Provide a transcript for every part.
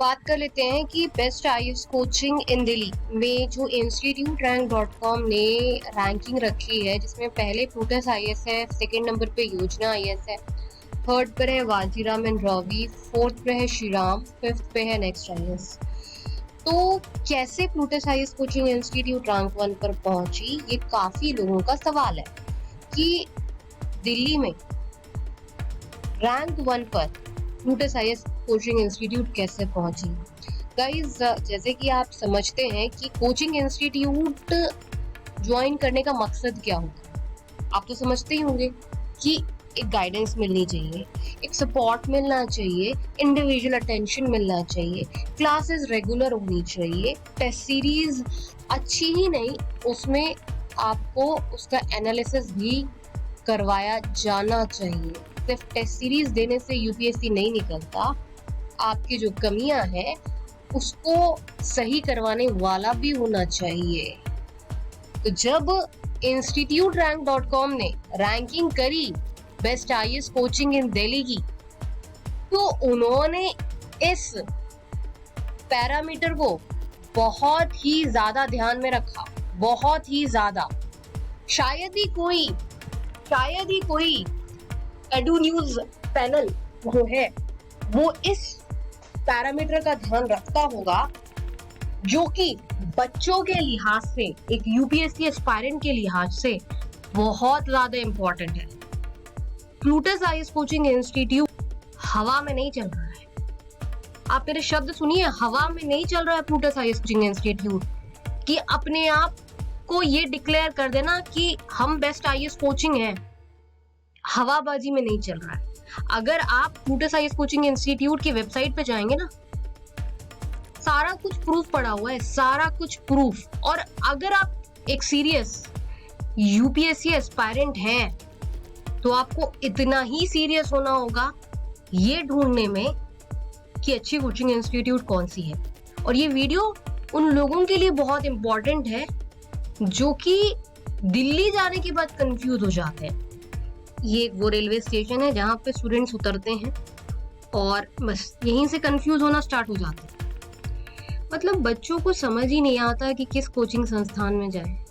बात कर लेते हैं कि बेस्ट आईएएस कोचिंग इन दिल्ली में जो इंस्टीट्यूट रैंक .com ने रैंकिंग रखी है, जिसमें पहले प्लूटस आईएएस है, सेकंड नंबर पे योजना आईएएस है, थर्ड पर है वाजीराम एंड रवि, फोर्थ पे है श्रीराम, फिफ्थ पे है नेक्स्ट आईएएस। तो कैसे Plutus IAS coaching institute rank 1 पर पहुंची, ये काफी लोगों का सवाल है कि दिल्ली में रैंक 1 पर प्लूटस आईएएस कोचिंग इंस्टीट्यूट कैसे पहुंची। गाइस, जैसे कि आप समझते हैं कि कोचिंग इंस्टीट्यूट ज्वाइन करने का मकसद क्या होता है, आप तो समझते ही होंगे कि एक गाइडेंस मिलनी चाहिए, एक सपोर्ट मिलना चाहिए, इंडिविजुअल अटेंशन मिलना चाहिए, क्लासेस रेगुलर होनी चाहिए, टेस्ट सीरीज अच्छी ही नहीं, उसमें आपको उसका एनालिसिस भी करवाया जाना चाहिए। सिर्फ टेस्ट सीरीज देने से यूपीएससी नहीं निकलता, आपकी जो कमियां हैं उसको सही करवाने वाला भी होना चाहिए। तो जब इंस्टीट्यूट रैंक .com ने रैंकिंग करी बेस्ट आईएएस कोचिंग इन दिल्ली की, तो उन्होंने इस पैरामीटर को बहुत ही ज्यादा ध्यान में रखा, बहुत ही ज्यादा। शायद ही कोई एडू न्यूज पैनल जो है वो इस पैरामीटर का ध्यान रखता होगा, जो कि बच्चों के लिहाज से, एक यूपीएससी एस्पायरेंट के लिहाज से बहुत ज्यादा इंपॉर्टेंट है। प्लूटस आईएएस कोचिंग इंस्टीट्यूट हवा में नहीं चल रहा है। आप मेरे शब्द सुनिए, हवा में नहीं चल रहा है प्लूटस आईएएस कोचिंग इंस्टीट्यूट कि अपने आप को ये डिक्लेयर कर देना कि हम बेस्ट आईएएस कोचिंग है। हवाबाजी में नहीं चल रहा है। अगर आप प्लूटस आईएएस कोचिंग इंस्टीट्यूट की वेबसाइट पे जाएंगे ना, सारा कुछ प्रूफ पड़ा हुआ है, सारा कुछ प्रूफ। और अगर आप एक सीरियस यूपीएससी एस्पायरेंट हैं, तो आपको इतना ही सीरियस होना होगा ये ढूंढने में कि अच्छी कोचिंग इंस्टीट्यूट कौन सी है। और ये वीडियो उन लोगों के लिए बहुत इंपॉर्टेंट है जो कि दिल्ली जाने के बाद कंफ्यूज हो जाते हैं। ये वो रेलवे स्टेशन है जहाँ पे स्टूडेंट्स उतरते हैं और बस यहीं से कंफ्यूज होना स्टार्ट हो जाते हैं। मतलब बच्चों को समझ ही नहीं आता कि किस कोचिंग संस्थान में जाए,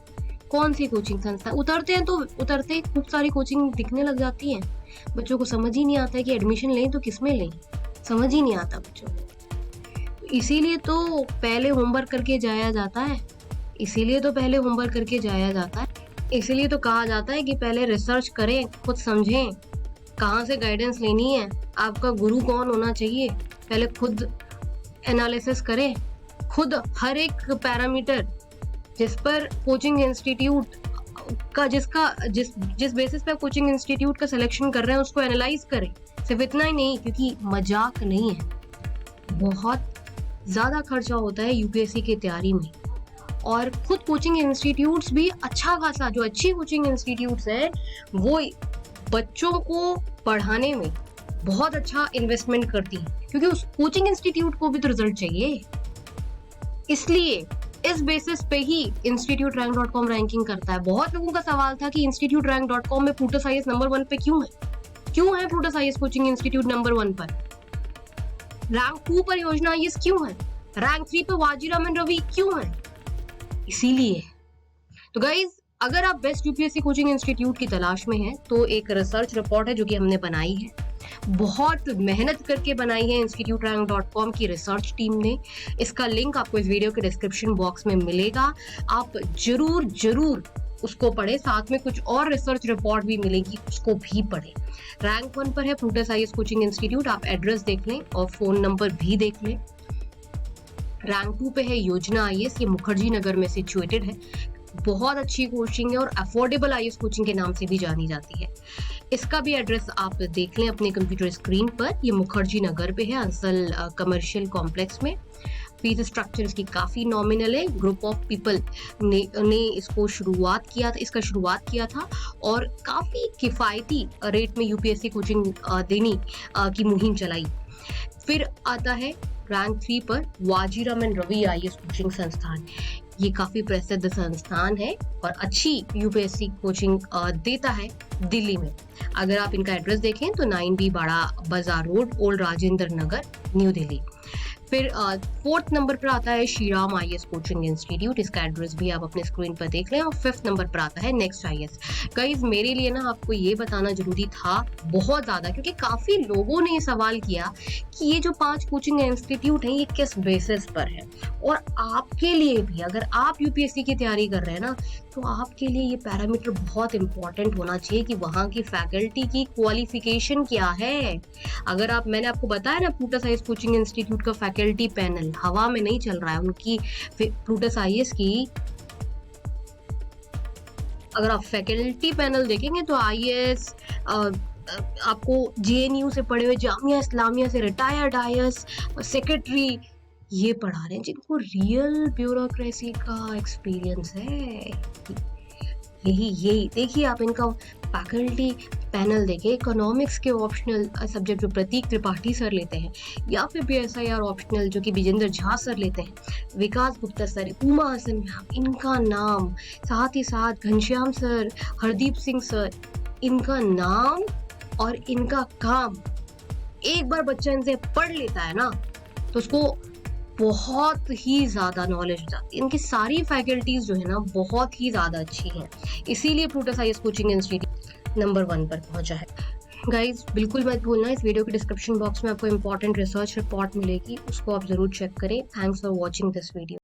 कौन सी कोचिंग संस्थान। उतरते हैं तो उतरते खूब सारी कोचिंग दिखने लग जाती हैं। बच्चों को समझ ही नहीं आता कि एडमिशन लें तो किस में लें, समझ ही नहीं आता बच्चों को। इसीलिए तो पहले होमवर्क करके जाया जाता है, इसीलिए तो कहा जाता है कि पहले रिसर्च करें, खुद समझें कहाँ से गाइडेंस लेनी है, आपका गुरु कौन होना चाहिए, पहले खुद एनालिसिस करें, खुद हर एक पैरामीटर जिस पर कोचिंग इंस्टीट्यूट का जिस बेसिस पे कोचिंग इंस्टीट्यूट का सिलेक्शन कर रहे हैं उसको एनालाइज करें। सिर्फ इतना ही नहीं, क्योंकि मजाक नहीं है, बहुत ज्यादा खर्चा होता है यूपीएससी की तैयारी में। और खुद कोचिंग इंस्टीट्यूट्स भी अच्छा खासा, जो अच्छी कोचिंग इंस्टीट्यूट्स हैं वो बच्चों को पढ़ाने में बहुत अच्छा इन्वेस्टमेंट करती हैं, क्योंकि उस कोचिंग इंस्टीट्यूट को भी तो रिजल्ट चाहिए। इसलिए इस बेसिस पे ही इंस्टीट्यूट रैंक .com रैंकिंग करता है। बहुत लोगों का सवाल था कि इंस्टीट्यूट रैंक .com में प्लूटस आईएएस नंबर 1 पे क्यों है Plutus IAS coaching institute number 1 पर, रैंक 2 पर योजना आईएएस क्यों है, रैंक 3 पर वाजीराम एंड रवि क्यों है। इसीलिए तो गाइज, अगर आप बेस्ट यूपीएससी कोचिंग इंस्टीट्यूट की तलाश में हैं तो एक रिसर्च रिपोर्ट है जो कि हमने बनाई है, बहुत मेहनत करके बनाई है इंस्टीट्यूट रैंक .com की रिसर्च टीम ने। इसका लिंक आपको इस वीडियो के डिस्क्रिप्शन बॉक्स में मिलेगा, आप जरूर उसको पढ़े। साथ में कुछ और रिसर्च रिपोर्ट भी मिलेगी, उसको भी पढ़े। रैंक 1 पर है प्लूटस आईएएस कोचिंग इंस्टीट्यूट, आप एड्रेस देख लें और फोन नंबर भी देख लें। रैंक 2 पे है योजना आईएएस, ये मुखर्जी नगर में सिचुएटेड है, बहुत अच्छी कोचिंग है और अफोर्डेबल आईएएस कोचिंग के नाम से भी जानी जाती है। इसका भी एड्रेस आप देख लें अपने कंप्यूटर स्क्रीन पर, ये मुखर्जी नगर पे है, असल कमर्शियल कॉम्प्लेक्स में। फीस स्ट्रक्चर इसकी काफी नॉमिनल है। ग्रुप ऑफ पीपल ने इसका शुरुआत किया था और काफी किफायती रेट में यूपीएससी कोचिंग देने की मुहिम चलाई। फिर आता है रैंक 3 पर Vajiram and Ravi IAS coaching संस्थान। ये काफी प्रसिद्ध संस्थान है और अच्छी यूपीएससी कोचिंग देता है दिल्ली में। अगर आप इनका एड्रेस देखें तो 9B बाड़ा बाजार road, old Rajendra Nagar, new Delhi. फिर 4th नंबर पर आता है श्रीराम आईएएस कोचिंग इंस्टीट्यूट, इसका एड्रेस भी आप अपने स्क्रीन पर देख लें। और 5th नंबर पर आता है नेक्स्ट आईएएस। गाइस मेरे लिए ना आपको ये बताना जरूरी था बहुत ज्यादा, क्योंकि काफी लोगों ने ये सवाल किया कि ये जो 5 कोचिंग इंस्टीट्यूट हैं ये किस बेसिस पर है। और आपके लिए भी, अगर आप यूपीएससी की तैयारी कर रहे हैं ना, तो आपके लिए ये पैरामीटर बहुत इंपॉर्टेंट होना चाहिए कि वहाँ की फैकल्टी की क्वालिफिकेशन क्या है। अगर आप, मैंने आपको बताया ना, प्लूटस आईएएस कोचिंग इंस्टीट्यूट का फैकल्टी पैनल हवा में नहीं चल रहा है। उनकी प्लूटस आईएएस की अगर आप फैकल्टी पैनल देखेंगे तो आईएएस आपको जेएनयू से पढ़े हुए, जामिया इस्लामिया से रिटायर्ड आईएएस सेक्रेटरी ये पढ़ा रहे हैं, जिनको रियल ब्यूरोक्रेसी का एक्सपीरियंस है। यही देखिए आप इनका फैकल्टी पैनल देखिए। इकोनॉमिक्स के ऑप्शनल सब्जेक्ट जो प्रतीक त्रिपाठी सर लेते हैं, या फिर बीएसआईआर ऑप्शनल जो कि विजेंद्र झा सर लेते हैं, विकास गुप्ता सर, उमा हसन मैम, इनका नाम, साथ ही साथ घनश्याम सर, हरदीप सिंह सर, इनका नाम और इनका काम एक बार बच्चा इनसे पढ़ लेता है ना, तो उसको बहुत ही ज्यादा नॉलेज हो जाती है। इनकी सारी फैकल्टीज जो है ना बहुत ही ज्यादा अच्छी हैं, इसीलिए Plutus IAS coaching institute number 1 पर पहुंचा है। गाइज बिल्कुल मत भूलना, इस वीडियो के डिस्क्रिप्शन बॉक्स में आपको इंपॉर्टेंट रिसर्च रिपोर्ट मिलेगी, उसको आप जरूर चेक करें। Thanks for watching this video.